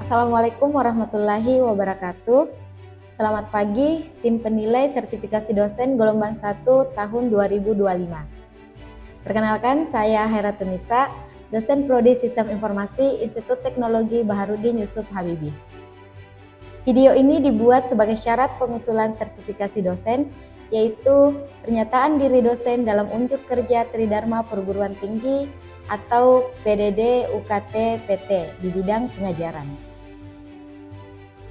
Assalamualaikum warahmatullahi wabarakatuh. Selamat pagi, tim penilai sertifikasi dosen gelombang 1 tahun 2025. Perkenalkan, saya Hairatul Nisa, dosen Prodi Sistem Informasi Institut Teknologi Baharudin Yusuf Habibie. Video ini dibuat sebagai syarat pengusulan sertifikasi dosen, yaitu pernyataan diri dosen dalam unjuk kerja Tridharma Perguruan Tinggi atau PDD UKT PT di bidang pengajaran.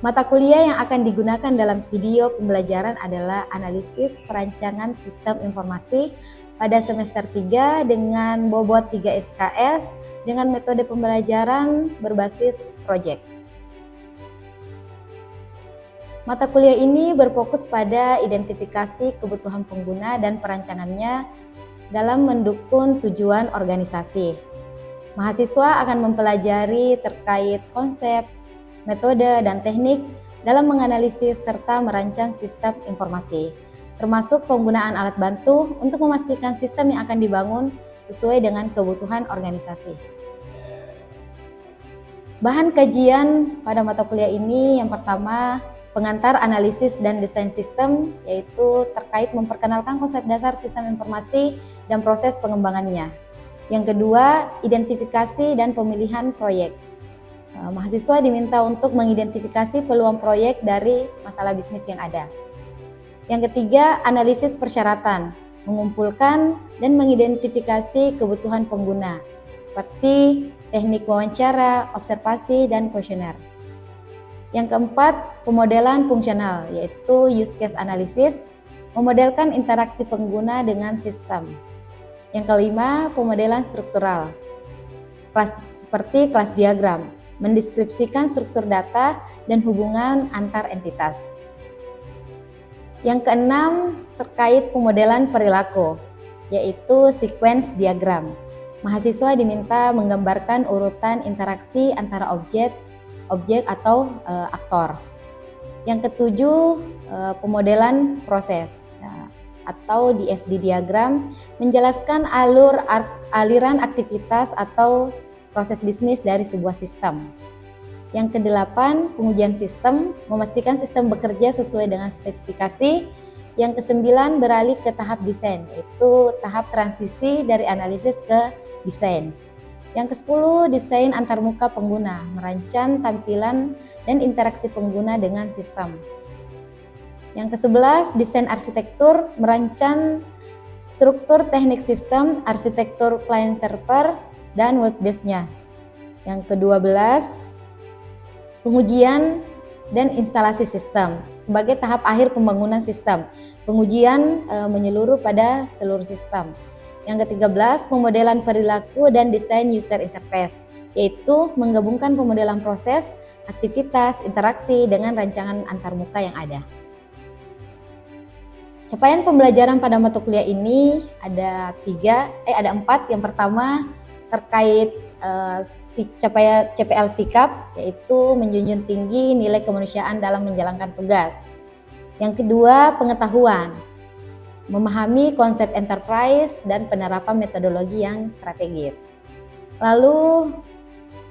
Mata kuliah yang akan digunakan dalam video pembelajaran adalah analisis perancangan sistem informasi pada semester 3 dengan bobot 3 SKS dengan metode pembelajaran berbasis proyek. Mata kuliah ini berfokus pada identifikasi kebutuhan pengguna dan perancangannya dalam mendukung tujuan organisasi. Mahasiswa akan mempelajari terkait konsep, metode, dan teknik dalam menganalisis serta merancang sistem informasi, termasuk penggunaan alat bantu untuk memastikan sistem yang akan dibangun sesuai dengan kebutuhan organisasi. Bahan kajian pada mata kuliah ini yang pertama, pengantar analisis dan desain sistem, yaitu terkait memperkenalkan konsep dasar sistem informasi dan proses pengembangannya. Yang kedua, identifikasi dan pemilihan proyek. Mahasiswa diminta untuk mengidentifikasi peluang proyek dari masalah bisnis yang ada. Yang ketiga, analisis persyaratan, mengumpulkan dan mengidentifikasi kebutuhan pengguna, seperti teknik wawancara, observasi, dan kuesioner. Yang keempat, pemodelan fungsional, yaitu use case analysis, memodelkan interaksi pengguna dengan sistem. Yang kelima, pemodelan struktural, seperti kelas diagram, mendeskripsikan struktur data dan hubungan antar entitas. Yang keenam, terkait pemodelan perilaku, yaitu sequence diagram. Mahasiswa diminta menggambarkan urutan interaksi antara objek atau aktor. Yang ketujuh, pemodelan proses atau DFD diagram, menjelaskan aliran aktivitas atau proses bisnis dari sebuah sistem. Yang kedelapan, pengujian sistem, memastikan sistem bekerja sesuai dengan spesifikasi. Yang kesembilan, beralih ke tahap desain, yaitu tahap transisi dari analisis ke desain. Yang kesepuluh, desain antarmuka pengguna, merancang tampilan dan interaksi pengguna dengan sistem. Yang kesebelas, desain arsitektur, merancang struktur teknik sistem, arsitektur client server, dan web base-nya. Yang ke-12, pengujian dan instalasi sistem sebagai tahap akhir pembangunan sistem. Pengujian menyeluruh pada seluruh sistem. Yang ke-13, pemodelan perilaku dan desain user interface, yaitu menggabungkan pemodelan proses, aktivitas, interaksi dengan rancangan antarmuka yang ada. Capaian pembelajaran pada mata kuliah ini ada 4. Yang pertama, terkait CPL sikap, yaitu menjunjung tinggi nilai kemanusiaan dalam menjalankan tugas. Yang kedua, pengetahuan, memahami konsep enterprise dan penerapan metodologi yang strategis. Lalu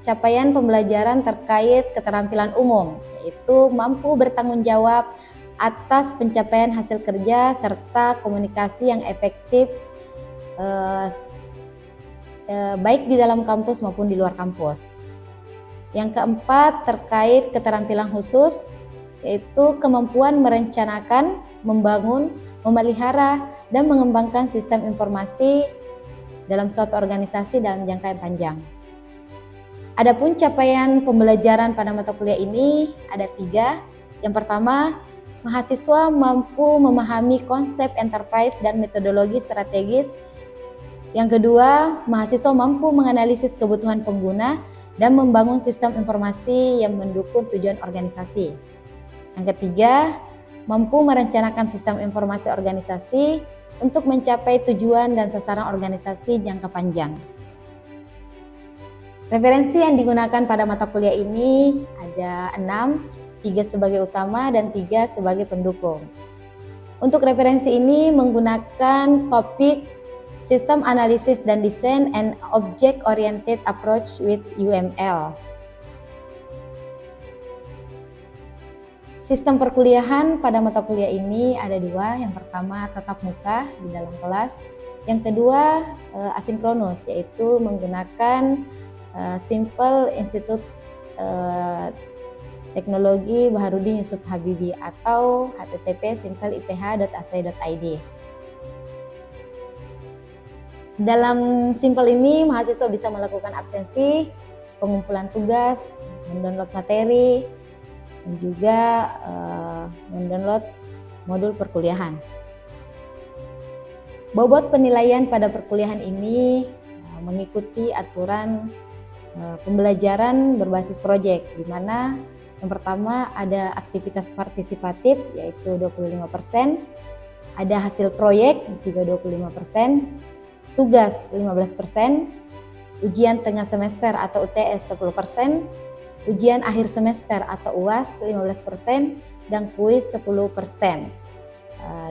capaian pembelajaran terkait keterampilan umum, yaitu mampu bertanggung jawab atas pencapaian hasil kerja serta komunikasi yang efektif baik di dalam kampus maupun di luar kampus. Yang keempat, terkait keterampilan khusus, yaitu kemampuan merencanakan, membangun, memelihara, dan mengembangkan sistem informasi dalam suatu organisasi dalam jangka yang panjang. Adapun capaian pembelajaran pada mata kuliah ini ada 3. Yang pertama, mahasiswa mampu memahami konsep enterprise dan metodologi strategis. Yang kedua, mahasiswa mampu menganalisis kebutuhan pengguna dan membangun sistem informasi yang mendukung tujuan organisasi. Yang ketiga, mampu merencanakan sistem informasi organisasi untuk mencapai tujuan dan sasaran organisasi jangka panjang. Referensi yang digunakan pada mata kuliah ini ada 6, 3 sebagai utama dan 3 sebagai pendukung. Untuk referensi ini menggunakan topik System Analysis dan Design and Object Oriented Approach with UML. Sistem perkuliahan pada mata kuliah ini ada dua. Yang pertama tatap muka di dalam kelas. Yang kedua asinkronus, yaitu menggunakan Simple Institut Teknologi Baharudin Yusuf Habibie atau http://simple.ith.ac.id. Dalam Simple ini mahasiswa bisa melakukan absensi, pengumpulan tugas, mendownload materi, dan juga mendownload modul perkuliahan. Bobot penilaian pada perkuliahan ini mengikuti aturan pembelajaran berbasis proyek, di mana yang pertama ada aktivitas partisipatif yaitu 25%, ada hasil proyek juga 25%, tugas 15%, ujian tengah semester atau UTS 10%, ujian akhir semester atau UAS 15%, dan kuis 10%,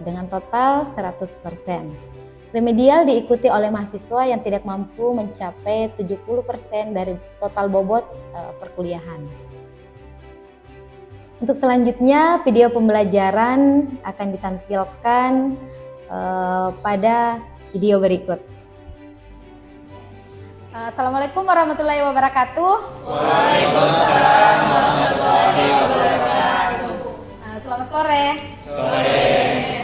dengan total 100%. Remedial diikuti oleh mahasiswa yang tidak mampu mencapai 70% dari total bobot perkuliahan. Untuk selanjutnya, video pembelajaran akan ditampilkan pada video berikut. Assalamualaikum warahmatullahi wabarakatuh. Waalaikumsalam warahmatullahi wabarakatuh. Selamat sore. Sore.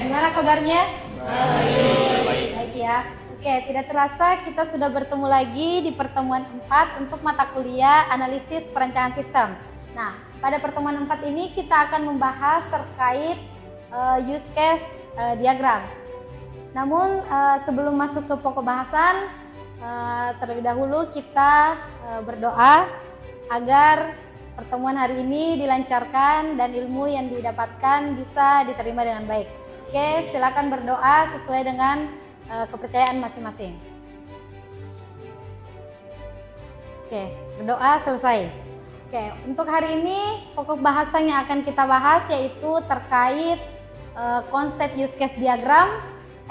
Gimana kabarnya? Baik. Baik ya. Oke, tidak terasa kita sudah bertemu lagi di pertemuan 4 untuk mata kuliah analisis perencanaan sistem. Nah, pada pertemuan 4 ini kita akan membahas terkait use case diagram. Namun sebelum masuk ke pokok bahasan, terlebih dahulu kita berdoa agar pertemuan hari ini dilancarkan dan ilmu yang didapatkan bisa diterima dengan baik. Oke, silakan berdoa sesuai dengan kepercayaan masing-masing. Oke, berdoa selesai. Oke, untuk hari ini pokok bahasan yang akan kita bahas yaitu terkait konsep use case diagram,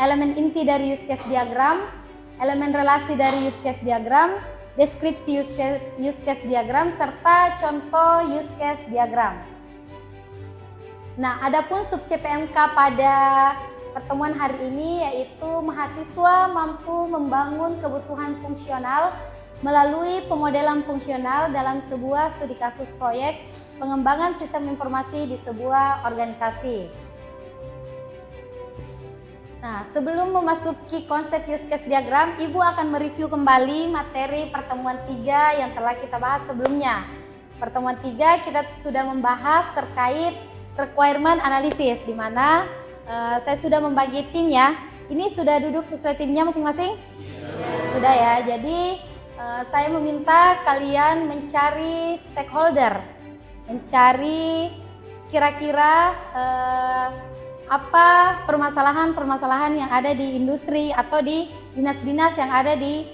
elemen inti dari use case diagram, elemen relasi dari use case diagram, deskripsi use case diagram, serta contoh use case diagram. Nah, adapun sub CPMK pada pertemuan hari ini yaitu mahasiswa mampu membangun kebutuhan fungsional melalui pemodelan fungsional dalam sebuah studi kasus proyek pengembangan sistem informasi di sebuah organisasi. Nah, sebelum memasuki konsep use case diagram, Ibu akan mereview kembali materi pertemuan 3 yang telah kita bahas sebelumnya. Pertemuan 3 kita sudah membahas terkait requirement analysis, di mana saya sudah membagi tim ya. Ini sudah duduk sesuai timnya masing-masing? Sudah ya, jadi saya meminta kalian mencari stakeholder, mencari kira-kira apa permasalahan-permasalahan yang ada di industri atau di dinas-dinas yang ada di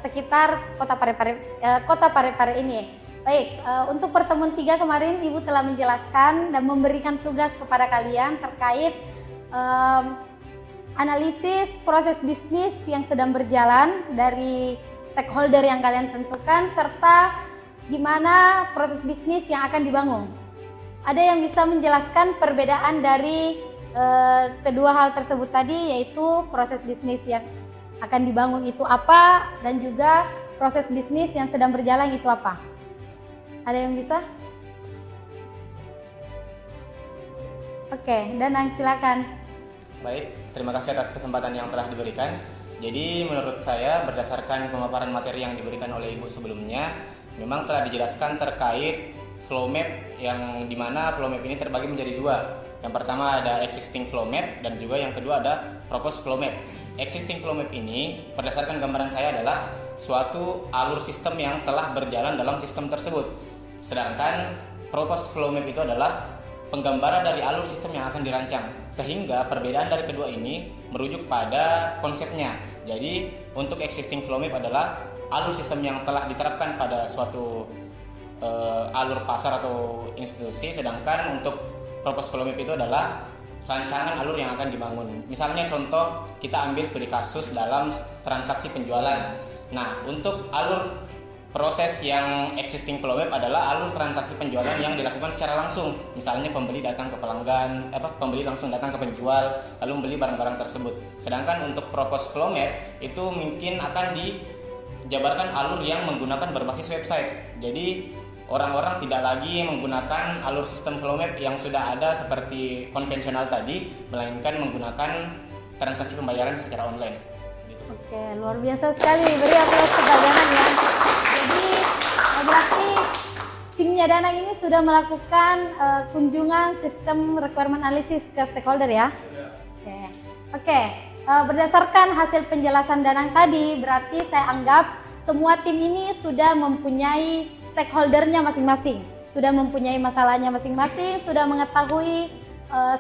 sekitar Kota Parepare ini. Baik, untuk pertemuan 3 kemarin Ibu telah menjelaskan dan memberikan tugas kepada kalian terkait analisis proses bisnis yang sedang berjalan dari stakeholder yang kalian tentukan, serta gimana proses bisnis yang akan dibangun. Ada yang bisa menjelaskan perbedaan dari kedua hal tersebut tadi, yaitu proses bisnis yang akan dibangun itu apa dan juga proses bisnis yang sedang berjalan itu apa? Ada yang bisa? Oke, Danang silakan. Baik, terima kasih atas kesempatan yang telah diberikan. Jadi menurut saya berdasarkan pemaparan materi yang diberikan oleh Ibu sebelumnya, memang telah dijelaskan terkait flow map yang dimana flow map ini terbagi menjadi 2. Yang pertama ada existing flow map dan juga yang kedua ada proposed flow map. Existing flow map ini berdasarkan gambaran saya adalah suatu alur sistem yang telah berjalan dalam sistem tersebut. Sedangkan proposed flow map itu adalah penggambaran dari alur sistem yang akan dirancang, sehingga perbedaan dari kedua ini merujuk pada konsepnya. Jadi untuk existing flow map adalah alur sistem yang telah diterapkan pada suatu alur pasar atau institusi, sedangkan untuk proposed flow map itu adalah rancangan alur yang akan dibangun. Misalnya contoh kita ambil studi kasus dalam transaksi penjualan. Nah, untuk alur proses yang existing flow map adalah alur transaksi penjualan yang dilakukan secara langsung. Misalnya pembeli datang ke pelanggan, pembeli langsung datang ke penjual lalu membeli barang-barang tersebut. Sedangkan untuk purpose flow map itu mungkin akan dijabarkan alur yang menggunakan berbasis website. Jadi orang-orang tidak lagi menggunakan alur sistem flow map yang sudah ada seperti konvensional tadi, melainkan menggunakan transaksi pembayaran secara online. Oke, luar biasa sekali. Beri aplaus kepada Danang ya. Jadi berarti timnya Danang ini sudah melakukan kunjungan sistem requirement analysis ke stakeholder ya? Oke. Berdasarkan hasil penjelasan Danang tadi, berarti saya anggap semua tim ini sudah mempunyai stakeholdernya masing-masing, sudah mempunyai masalahnya masing-masing, sudah mengetahui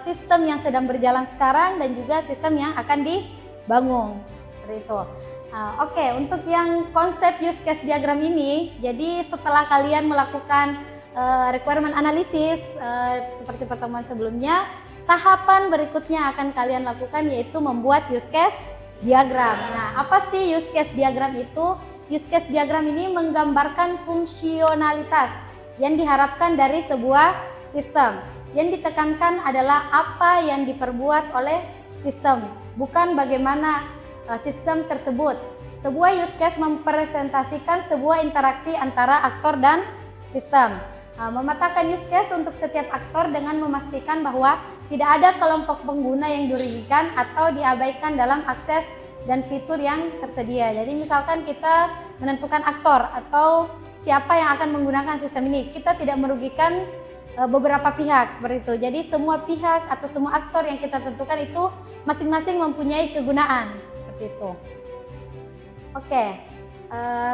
sistem yang sedang berjalan sekarang dan juga sistem yang akan dibangun. Seperti itu. Oke, untuk yang konsep use case diagram ini, jadi setelah kalian melakukan requirement analysis seperti pertemuan sebelumnya, tahapan berikutnya akan kalian lakukan yaitu membuat use case diagram. Nah, apa sih use case diagram itu? Use case diagram ini menggambarkan fungsionalitas yang diharapkan dari sebuah sistem. Yang ditekankan adalah apa yang diperbuat oleh sistem, bukan bagaimana sistem tersebut. Sebuah use case mempresentasikan sebuah interaksi antara aktor dan sistem. Memetakan use case untuk setiap aktor dengan memastikan bahwa tidak ada kelompok pengguna yang dirugikan atau diabaikan dalam akses dan fitur yang tersedia. Jadi misalkan kita menentukan aktor atau siapa yang akan menggunakan sistem ini, kita tidak merugikan beberapa pihak seperti itu. Jadi semua pihak atau semua aktor yang kita tentukan itu masing-masing mempunyai kegunaan seperti itu. Oke,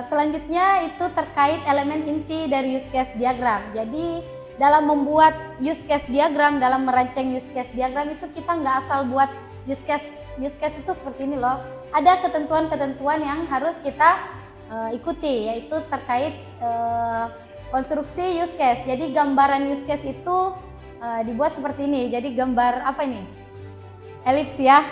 selanjutnya itu terkait elemen inti dari use case diagram. Jadi dalam membuat use case diagram, dalam merancang use case diagram itu kita nggak asal buat use case. Use case itu seperti ini loh. Ada ketentuan-ketentuan yang harus kita ikuti, yaitu terkait konstruksi use case. Jadi gambaran use case itu dibuat seperti ini. Jadi gambar apa ini? Elips ya.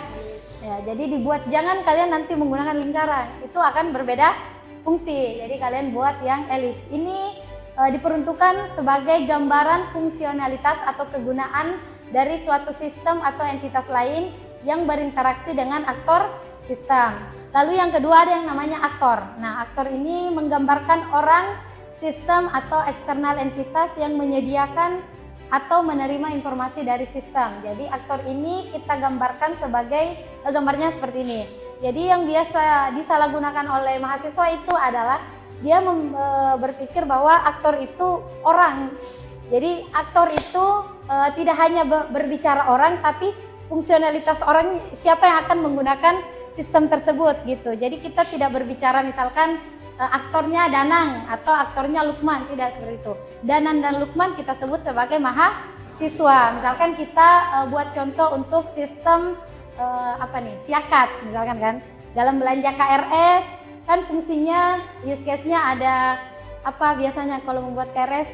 Jadi dibuat, jangan kalian nanti menggunakan lingkaran, itu akan berbeda fungsi. Jadi kalian buat yang elips. Ini diperuntukkan sebagai gambaran fungsionalitas atau kegunaan dari suatu sistem atau entitas lain yang berinteraksi dengan aktor sistem. Lalu yang kedua ada yang namanya aktor. Nah, aktor ini menggambarkan orang, sistem atau eksternal entitas yang menyediakan atau menerima informasi dari sistem. Jadi aktor ini kita gambarkan sebagai gambarnya seperti ini. Jadi yang biasa disalahgunakan oleh mahasiswa itu adalah dia berpikir bahwa aktor itu orang. Jadi aktor itu tidak hanya berbicara orang, tapi fungsionalitas orang, siapa yang akan menggunakan sistem tersebut gitu. Jadi kita tidak berbicara misalkan aktornya Danang atau aktornya Lukman, tidak seperti itu. Danang dan Lukman kita sebut sebagai mahasiswa. Misalkan kita buat contoh untuk sistem siakat misalkan kan. Dalam belanja KRS kan fungsinya use case-nya ada apa biasanya kalau membuat KRS?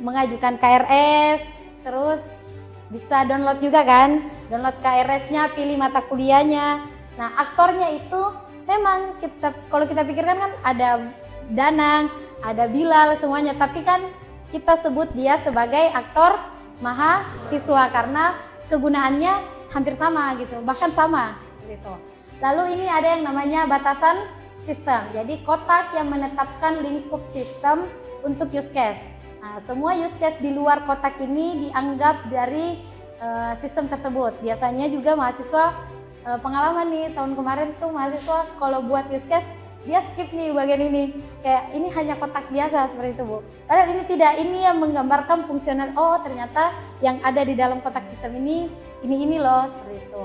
Mengajukan KRS, terus bisa download juga kan? Download KRS-nya, pilih mata kuliahnya. Nah, aktornya itu memang kalau kita pikirkan kan ada Danang, ada Bilal semuanya, tapi kan kita sebut dia sebagai aktor mahasiswa karena kegunaannya hampir sama gitu, bahkan sama seperti itu. Lalu ini ada yang namanya batasan sistem. Jadi kotak yang menetapkan lingkup sistem untuk use case. Nah, semua use case di luar kotak ini dianggap dari sistem tersebut. Biasanya juga mahasiswa pengalaman nih tahun kemarin tuh mahasiswa kalau buat use case dia skip nih bagian ini, kayak ini hanya kotak biasa seperti itu Bu. Padahal ini tidak, ini yang menggambarkan fungsional. Oh ternyata yang ada di dalam kotak sistem ini loh seperti itu.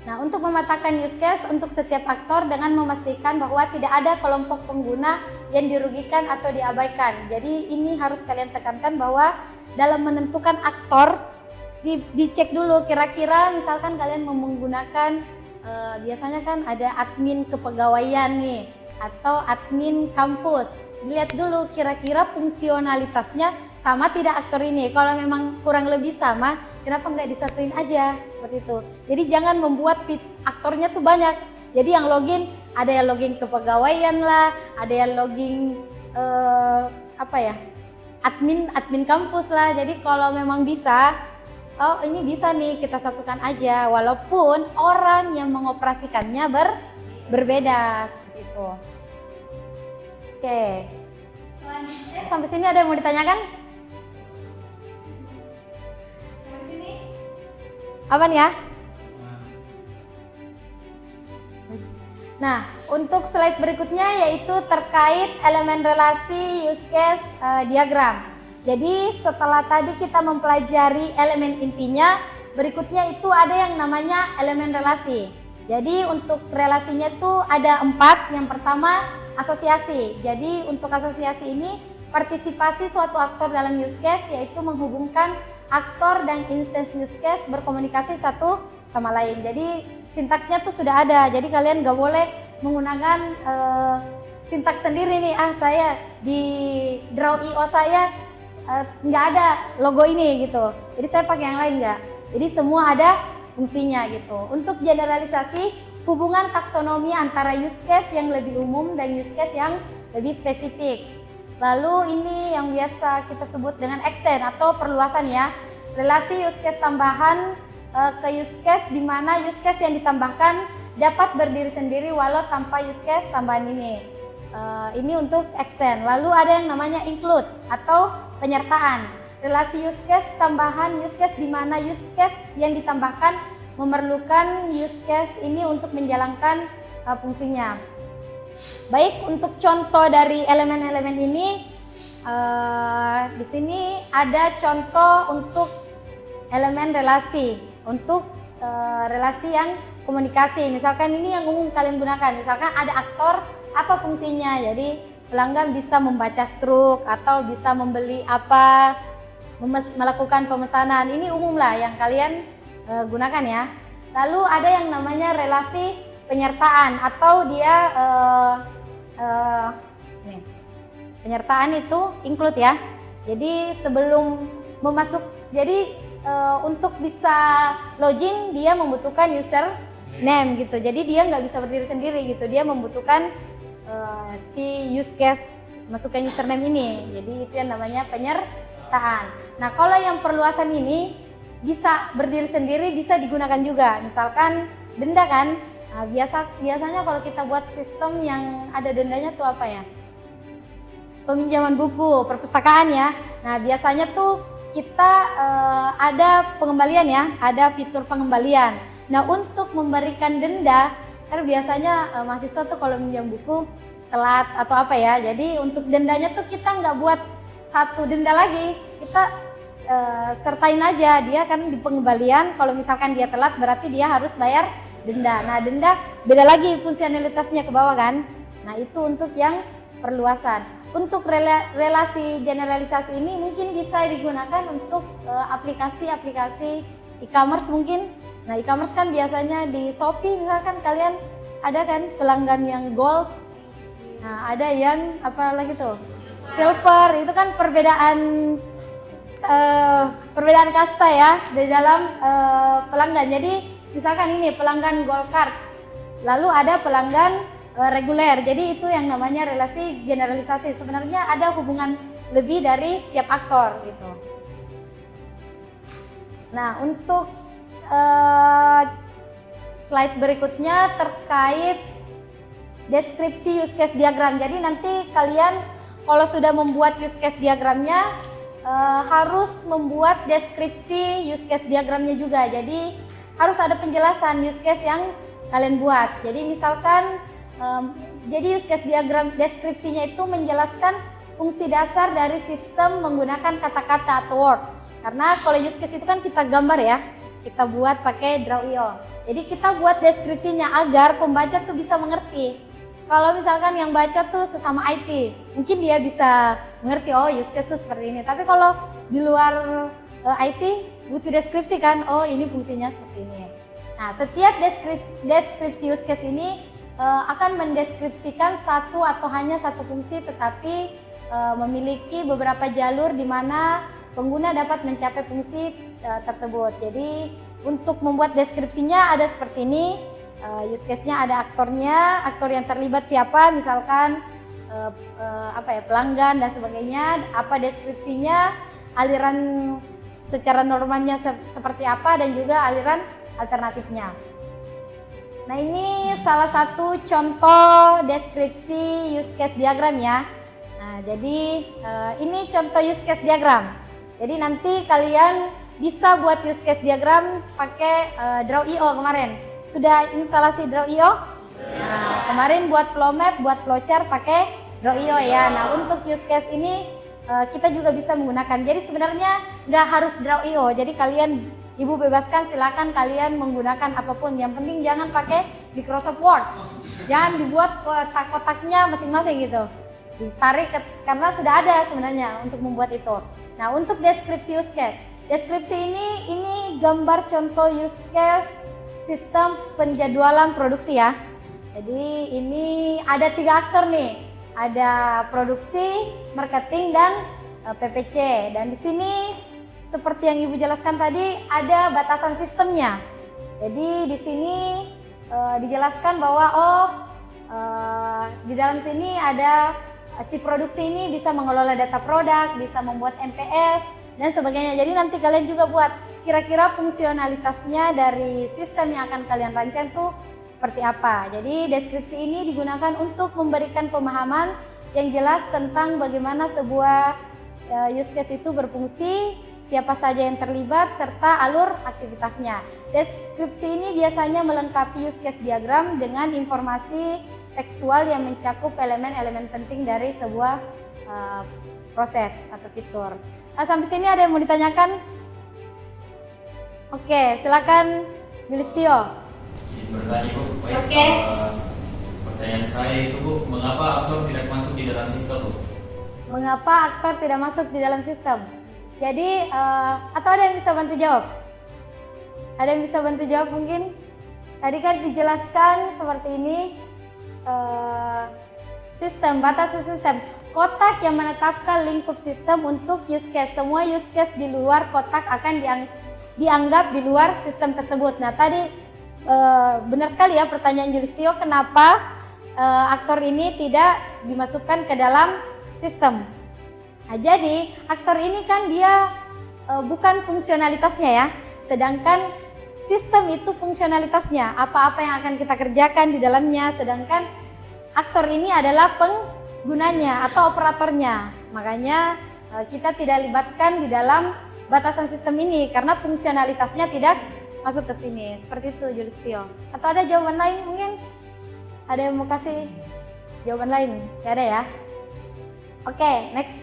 Nah, untuk memetakan use case untuk setiap aktor dengan memastikan bahwa tidak ada kelompok pengguna yang dirugikan atau diabaikan. Jadi ini harus kalian tekankan bahwa dalam menentukan aktor dicek dulu kira-kira misalkan kalian mau menggunakan biasanya kan ada admin kepegawaian nih atau admin kampus. Dilihat dulu kira-kira fungsionalitasnya sama tidak aktor ini. Kalau memang kurang lebih sama, kenapa nggak disatuin aja seperti itu. Jadi jangan membuat aktornya tuh banyak. Jadi yang login ada yang login kepegawaian lah, ada yang login admin kampus lah. Jadi kalau memang bisa, oh ini bisa nih kita satukan aja, walaupun orang yang mengoperasikannya berbeda seperti itu. Oke, selanjutnya sampai sini ada yang mau ditanyakan? Sampai sini? Apa nih ya? Nah, untuk slide berikutnya yaitu terkait elemen relasi use case diagram. Jadi setelah tadi kita mempelajari elemen intinya, berikutnya itu ada yang namanya elemen relasi. Jadi untuk relasinya itu ada 4. Yang pertama asosiasi. Jadi untuk asosiasi ini partisipasi suatu aktor dalam use case, yaitu menghubungkan aktor dan instance use case berkomunikasi satu sama lain. Jadi sintaksnya tuh sudah ada, jadi kalian gak boleh menggunakan sintaks sendiri nih. Saya di Draw.io saya nggak ada logo ini gitu, jadi saya pakai yang lain nggak. Jadi semua ada fungsinya gitu. Untuk generalisasi, hubungan taksonomi antara use case yang lebih umum dan use case yang lebih spesifik. Lalu ini yang biasa kita sebut dengan extend atau perluasan ya, relasi use case tambahan ke use case di mana use case yang ditambahkan dapat berdiri sendiri walau tanpa use case tambahan ini. Ini untuk extend. Lalu ada yang namanya include atau penyertaan. Relasi use case tambahan use case di mana use case yang ditambahkan memerlukan use case ini untuk menjalankan fungsinya. Baik, untuk contoh dari elemen-elemen ini, di sini ada contoh untuk elemen relasi. Untuk relasi yang komunikasi, misalkan ini yang umum kalian gunakan, misalkan ada aktor, apa fungsinya? Jadi pelanggan bisa membaca struk atau bisa membeli apa, melakukan pemesanan, ini umum lah yang kalian gunakan ya. Lalu ada yang namanya relasi penyertaan atau dia penyertaan itu include ya. Jadi sebelum untuk bisa login dia membutuhkan user name gitu. Jadi dia nggak bisa berdiri sendiri gitu. Dia membutuhkan si use case masukkan username ini. Jadi itu yang namanya penyertaan. Nah, kalau yang perluasan ini bisa berdiri sendiri, bisa digunakan juga. Misalkan denda kan. Nah, biasanya kalau kita buat sistem yang ada dendanya tuh apa ya? Peminjaman buku, perpustakaan ya. Nah, biasanya tuh kita ada pengembalian ya, ada fitur pengembalian. Nah, untuk memberikan denda, karena biasanya mahasiswa tuh kalau minjam buku telat atau apa ya, jadi untuk dendanya tuh kita nggak buat satu denda lagi, kita sertain aja dia kan di pengembalian. Kalau misalkan dia telat berarti dia harus bayar denda. Nah, denda beda lagi fungsionalitasnya ke bawah kan. Nah, itu untuk yang perluasan. Untuk relasi generalisasi ini mungkin bisa digunakan untuk aplikasi-aplikasi e-commerce mungkin. Nah, e-commerce kan biasanya di Shopee misalkan kalian ada kan pelanggan yang gold. Nah, ada yang apa lagi tuh? Silver. Itu kan perbedaan kasta ya di dalam pelanggan. Jadi misalkan ini pelanggan gold card. Lalu ada pelanggan reguler, jadi itu yang namanya relasi generalisasi. Sebenarnya ada hubungan lebih dari tiap aktor gitu. Nah, untuk slide berikutnya terkait deskripsi use case diagram. Jadi nanti kalian kalau sudah membuat use case diagramnya harus membuat deskripsi use case diagramnya juga. Jadi harus ada penjelasan use case yang kalian buat. Jadi misalkan jadi use case diagram deskripsinya itu menjelaskan fungsi dasar dari sistem menggunakan kata-kata atau word. Karena kalau use case itu kan kita gambar ya, kita buat pakai Draw.io. Jadi kita buat deskripsinya agar pembaca tuh bisa mengerti. Kalau misalkan yang baca tuh sesama IT, mungkin dia bisa mengerti, oh use case tuh seperti ini. Tapi kalau di luar IT butuh deskripsi kan, oh ini fungsinya seperti ini. Nah, setiap deskripsi use case ini akan mendeskripsikan satu atau hanya satu fungsi, tetapi memiliki beberapa jalur di mana pengguna dapat mencapai fungsi tersebut. Jadi untuk membuat deskripsinya ada seperti ini. use case-nya ada aktornya, aktor yang terlibat siapa, misalkan pelanggan dan sebagainya, apa deskripsinya, aliran secara normalnya seperti apa, dan juga aliran alternatifnya. Nah, ini salah satu contoh deskripsi use case diagram ya. Nah, jadi ini contoh use case diagram. Jadi nanti kalian bisa buat use case diagram pakai Draw.io kemarin. Sudah instalasi Draw.io? Nah, kemarin buat flow map, buat flowchart pakai Draw.io ya. Nah, untuk use case ini kita juga bisa menggunakan. Jadi sebenarnya nggak harus Draw.io. Jadi kalian Ibu bebaskan, silakan kalian menggunakan apapun. Yang penting jangan pakai Microsoft Word. Jangan dibuat kotak-kotaknya masing-masing gitu. Ditarik karena sudah ada sebenarnya untuk membuat itu. Nah, untuk deskripsi use case. Deskripsi ini gambar contoh use case sistem penjadwalan produksi ya. Jadi ini ada 3 aktor nih. Ada produksi, marketing, dan PPC. Dan di sini seperti yang Ibu jelaskan tadi, ada batasan sistemnya. Jadi di sini dijelaskan bahwa di dalam sini ada si produksi ini bisa mengelola data produk, bisa membuat MPS dan sebagainya. Jadi nanti kalian juga buat kira-kira fungsionalitasnya dari sistem yang akan kalian rancang tuh seperti apa. Jadi deskripsi ini digunakan untuk memberikan pemahaman yang jelas tentang bagaimana sebuah use case itu berfungsi, siapa saja yang terlibat, serta alur aktivitasnya. Deskripsi ini biasanya melengkapi use case diagram dengan informasi tekstual yang mencakup elemen-elemen penting dari sebuah proses atau fitur. Nah, sampai sini ada yang mau ditanyakan? Oke, silakan Yulistio. Bertanya Bu, Oke. Pertanyaan saya itu Bu, mengapa aktor tidak masuk di dalam sistem Bu? Mengapa aktor tidak masuk di dalam sistem? Jadi, atau ada yang bisa bantu jawab? Ada yang bisa bantu jawab mungkin? Tadi kan dijelaskan seperti ini, sistem, batas sistem. Kotak yang menetapkan lingkup sistem untuk use case. Semua use case di luar kotak akan dianggap di luar sistem tersebut. Nah, tadi benar sekali ya pertanyaan Yulistio, kenapa aktor ini tidak dimasukkan ke dalam sistem? Nah, jadi aktor ini kan dia bukan fungsionalitasnya ya, sedangkan sistem itu fungsionalitasnya, apa-apa yang akan kita kerjakan di dalamnya, sedangkan aktor ini adalah penggunanya atau operatornya. Makanya kita tidak libatkan di dalam batasan sistem ini karena fungsionalitasnya tidak masuk ke sini. Seperti itu Yulistio. Atau ada jawaban lain mungkin? Ada yang mau kasih jawaban lain? Tidak ada ya? Oke, next.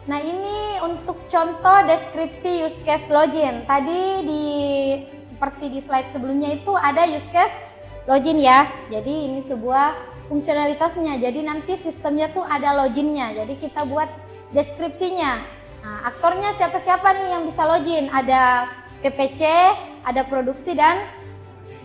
Nah, ini untuk contoh deskripsi use case login. Tadi seperti di slide sebelumnya itu ada use case login ya. Jadi ini sebuah fungsionalitasnya. Jadi nanti sistemnya tuh ada loginnya. Jadi kita buat deskripsinya. Nah, aktornya siapa-siapa nih yang bisa login? Ada PPC, ada produksi dan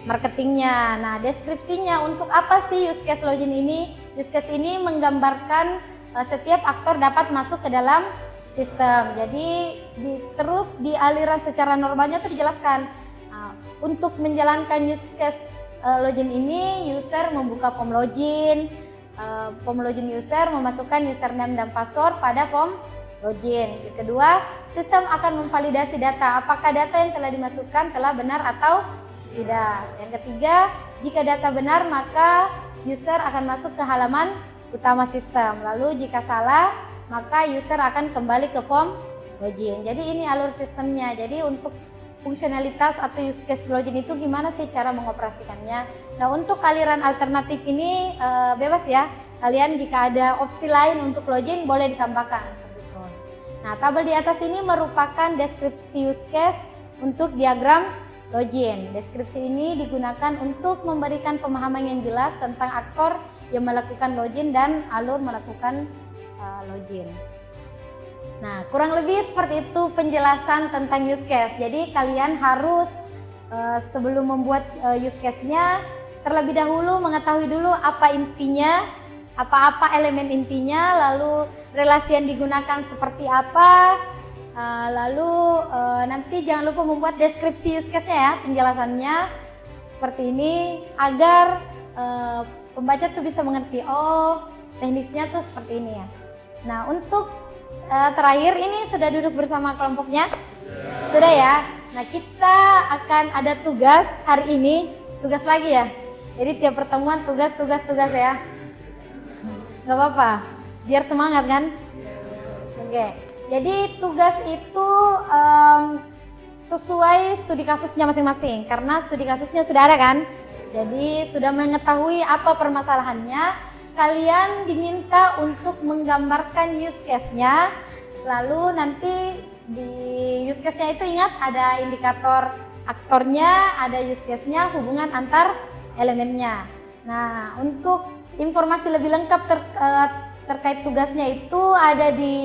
marketingnya. Nah, deskripsinya untuk apa sih use case login ini? Use case ini menggambarkan setiap aktor dapat masuk ke dalam sistem. Jadi terus di aliran secara normalnya itu dijelaskan. Untuk menjalankan use case login ini, user membuka form login. Form login user memasukkan username dan password pada form login. Kedua, sistem akan memvalidasi data. Apakah data yang telah dimasukkan telah benar atau tidak. Yang ketiga, jika data benar maka user akan masuk ke halaman utama sistem. Lalu jika salah, maka user akan kembali ke form login. Jadi ini alur sistemnya. Jadi untuk fungsionalitas atau use case login itu gimana sih cara mengoperasikannya. Nah, untuk aliran alternatif ini bebas ya. Kalian jika ada opsi lain untuk login boleh ditambahkan seperti itu. Nah, tabel di atas ini merupakan deskripsi use case untuk diagram login. Deskripsi ini digunakan untuk memberikan pemahaman yang jelas tentang aktor yang melakukan login dan alur melakukan login. Nah, kurang lebih seperti itu penjelasan tentang use case. Jadi kalian harus sebelum membuat use case-nya terlebih dahulu mengetahui dulu apa intinya, apa-apa elemen intinya, lalu relasi yang digunakan seperti apa, Nanti jangan lupa membuat deskripsi use case-nya ya, penjelasannya seperti ini agar pembaca tuh bisa mengerti, oh teknisnya tuh seperti ini ya. Nah untuk terakhir ini sudah duduk bersama kelompoknya? Sudah ya. Nah kita akan ada tugas hari ini, tugas lagi ya. Jadi tiap pertemuan tugas ya. Gak apa-apa, biar semangat kan? Oke. Jadi tugas itu sesuai studi kasusnya masing-masing, karena studi kasusnya sudah ada kan? Jadi sudah mengetahui apa permasalahannya. Kalian diminta untuk menggambarkan use case-nya, lalu nanti di use case-nya itu ingat ada indikator aktornya, ada use case-nya, hubungan antar elemennya. Nah, untuk informasi lebih lengkap terkait tugasnya itu ada di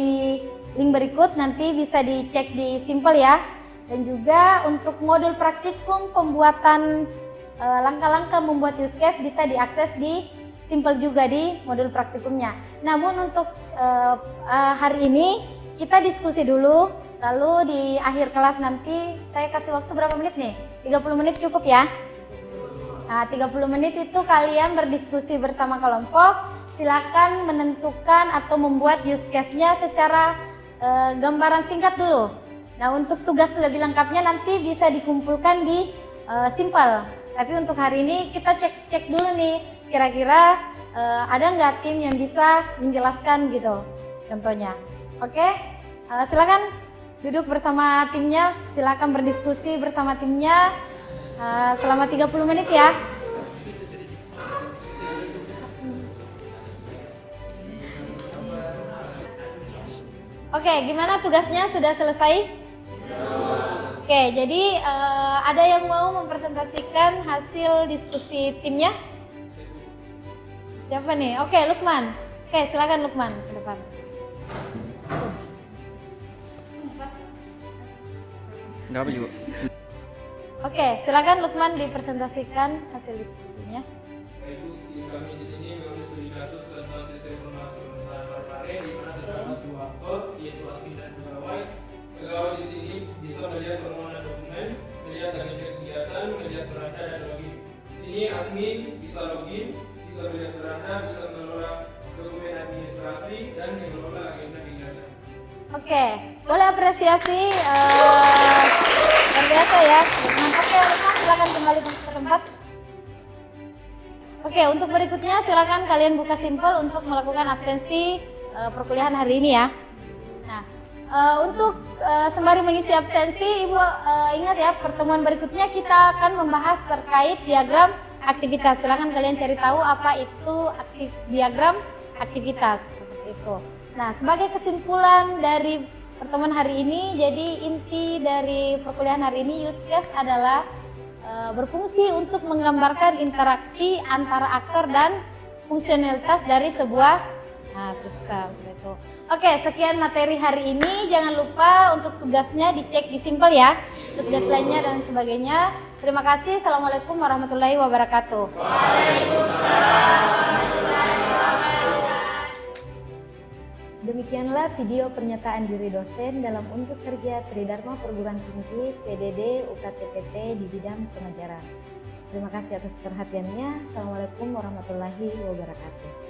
link berikut, nanti bisa dicek di Simple ya. Dan juga untuk modul praktikum pembuatan langkah-langkah membuat use case bisa diakses di Simple juga di modul praktikumnya. Namun untuk hari ini kita diskusi dulu, lalu di akhir kelas nanti saya kasih waktu berapa menit nih? 30 menit cukup ya? Nah 30 menit itu kalian berdiskusi bersama kelompok, silakan menentukan atau membuat use case-nya secara gambaran singkat dulu. Nah untuk tugas lebih lengkapnya nanti bisa dikumpulkan di Simple. Tapi untuk hari ini kita cek dulu nih, kira-kira ada nggak tim yang bisa menjelaskan gitu contohnya. Oke, silakan duduk bersama timnya, silakan berdiskusi bersama timnya selama 30 menit ya. Oke, gimana tugasnya, sudah selesai? Oke, jadi ada yang mau mempresentasikan hasil diskusi timnya? Siapa nih? Oke, Lukman. Oke, silakan Lukman ke depan. Enggak apa juga. Oke, silakan Lukman dipresentasikan hasil diskusinya. Ibu, kami di sini mengambil studi kasus tentang sistem informasi pemerintahan Parepare di mana terdapat dua aktor, yaitu admin dan pegawai. Pegawai di sini bisa melihat permohonan dokumen, melihat agenda kegiatan, melihat beranda dan login. Di sini admin bisa login, bisa melihat beranda, bisa mengelola dokumen administrasi dan mengelola agenda kegiatan. Oke, boleh apresiasi luar biasa ya. Oke, Lukman silakan kembali ke tempat. Oke, untuk berikutnya silakan kalian buka Simple untuk melakukan absensi perkuliahan hari ini ya. Nah, untuk sembari mengisi absensi, Ibu ingat ya, pertemuan berikutnya kita akan membahas terkait diagram aktivitas. Silakan kalian cari tahu apa itu diagram aktivitas seperti itu. Nah, sebagai kesimpulan dari pertemuan hari ini, jadi inti dari perkuliahan hari ini use case adalah berfungsi untuk menggambarkan interaksi antara aktor dan fungsionalitas dari sebuah sistem seperti itu. Oke, sekian materi hari ini. Jangan lupa untuk tugasnya dicek di Simple ya, untuk deadline-nya dan sebagainya. Terima kasih. Assalamualaikum warahmatullahi wabarakatuh. Waalaikumsalam warahmatullahi wabarakatuh. Demikianlah video pernyataan diri dosen dalam unjuk kerja Tridharma Perguruan Tinggi PDD UKTPT di bidang pengajaran. Terima kasih atas perhatiannya. Assalamualaikum warahmatullahi wabarakatuh.